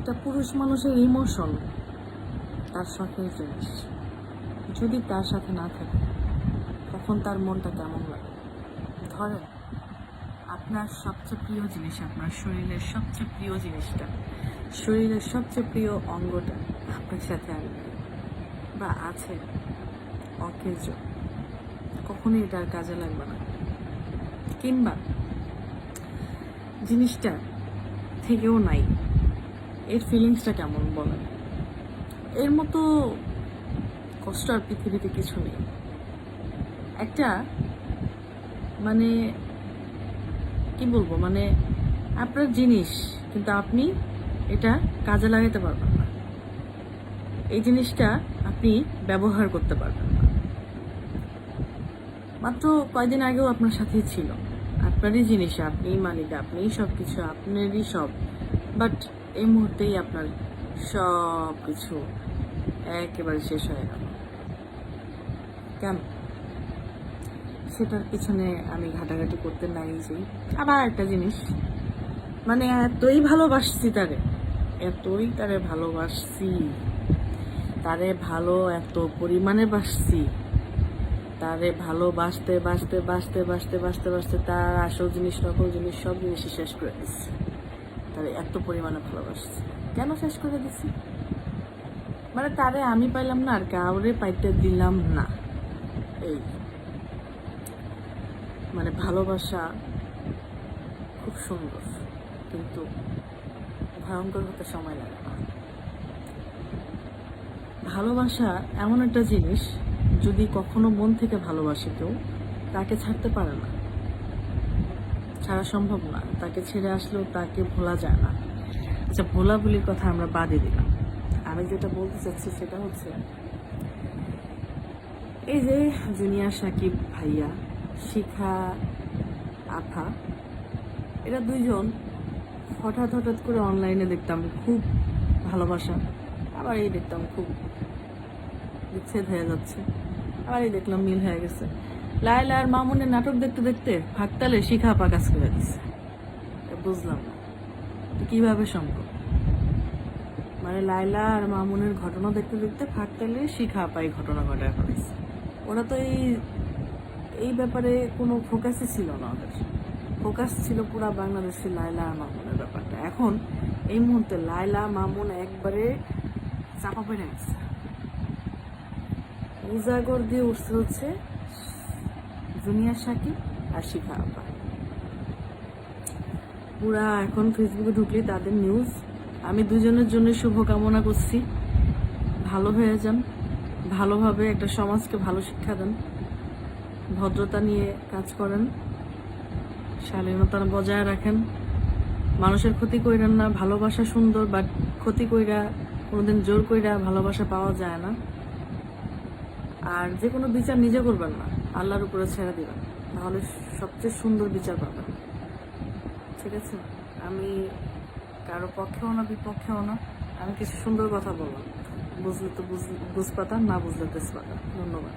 একটা পুরুষ মানুষের ইমোশন তার শখের জিনিস যদি তার সাথে না থাকে তখন তার মনটা কেমন লাগে। ধরেন আপনার সবচেয়ে প্রিয় জিনিস, আপনার শরীরের সবচেয়ে প্রিয় জিনিসটা, শরীরের সবচেয়ে প্রিয় অঙ্গটা আপনার সাথে আর নেই বা আছে অকেজ, কখনোই এটা আর কাজে লাগবে না। কিংবা জিনিসটা থেকেও নাই, এর ফিলিংসটা কেমন বলেন? এর মতো কষ্ট আর পৃথিবীতে কিছু নেই। একটা মানে কি বলবো, মানে আপনার জিনিস কিন্তু আপনি এটা কাজে লাগাতে পারবেন না, এই জিনিসটা আপনি ব্যবহার করতে পারবেন না। মাত্র কয়দিন আগেও আপনার সাথেই ছিল, আপনারই জিনিস, আপনিই মালিক, আপনিই সব কিছু, আপনারই সব, বাট এই মুহূর্তেই আপনার সব কিছু একেবারে শেষ হয়ে গেল। কেন? সেটার পিছনে আমি ঘাটাঘাটি করতে নাই যে আবার একটা জিনিস, মানে এতই ভালোবাসছি তারে, এতই তারে ভালোবাসছি, তারে ভালো এত পরিমাণে বাসছি, তারে ভালোবাসতে বাসতে বাসতে বাসতে বাসতে বাসতে তার আসল জিনিস নকল জিনিস সব জিনিসই শেষ করে দিচ্ছি। তারে এত পরিমাণে ভালোবাসছি, কেন শেষ করে দিছি? মানে তারে আমি পাইলাম না আর কাউরে পাইতে দিলাম না। এই মানে ভালোবাসা খুব সুন্দর, কিন্তু ভয়ঙ্কর হতে সময় লাগে না। ভালোবাসা এমন একটা জিনিস, যদি কখনো মন থেকে ভালোবাসে কেউ, তাকে ছাড়তে পারে না, ছাড়া সম্ভব না। তাকে ছেড়ে আসলেও তাকে ভোলা যায় না। আচ্ছা, ভোলাভুলির কথা আমরা বাদে দিলাম। আমি যেটা বলতে চাচ্ছি সেটা হচ্ছে, এই যে জুনিয়া, সাকিব ভাইয়া, শিখা আফা, এরা দুইজন হঠাৎ হঠাৎ করে অনলাইনে দেখতাম খুব ভালোবাসা, আবার এই দেখতাম খুব বিচ্ছেদ হয়ে যাচ্ছে, আবার এই দেখলাম মিল হয়ে গেছে। লায়লা আর মামুনের নাটক দেখতে দেখতে ফাঁকতালে শিখা আপা কাজ করে দিচ্ছে। বুঝলাম না কিভাবে সম্ভব। মানে লায়লা আর মামুনের ঘটনা দেখতে দেখতে ফাঁকতালে শিখা আপা এই ঘটনা ঘটায় ফেলেছে। ওরা তো এই ব্যাপারে কোনো ফোকাসই ছিল না, ওদের ফোকাস ছিল পুরা বাংলাদেশের লায়লা আর মামুনের ব্যাপারটা। এখন এই মুহূর্তে লায়লা মামুন একবারে চাপা পড়ে গেছে, উজাগর দিয়ে উঠছে হচ্ছে জুনিয়া, সাকিব আর শিখা আপা। পুরা এখন ফেসবুকে ঢুকলে তাদের নিউজ। আমি দুজনের জন্য শুভকামনা করছি, ভালো হয়ে যান, ভালোভাবে একটা সমাজকে ভালো শিক্ষা দেন, ভদ্রতা নিয়ে কাজ করেন, শালীনতা বজায় রাখেন, মানুষের ক্ষতি কইরেন না। ভালোবাসা সুন্দর, বাট ক্ষতি কইরা কোনোদিন জোর কইরা ভালোবাসা পাওয়া যায় না। আর যে কোনো বিচার নিজে করবেন না, আল্লাহর উপরে ছেড়ে দিবেন, তাহলে সবচেয়ে সুন্দর বিচার পাবেন। ঠিক আছে? আমি কারো পক্ষেও না বিপক্ষেও না, আমি কিছু সুন্দর কথা বললাম, বুঝলে তো বুঝপাতা, না বুঝলে তেজপাতা। ধন্যবাদ।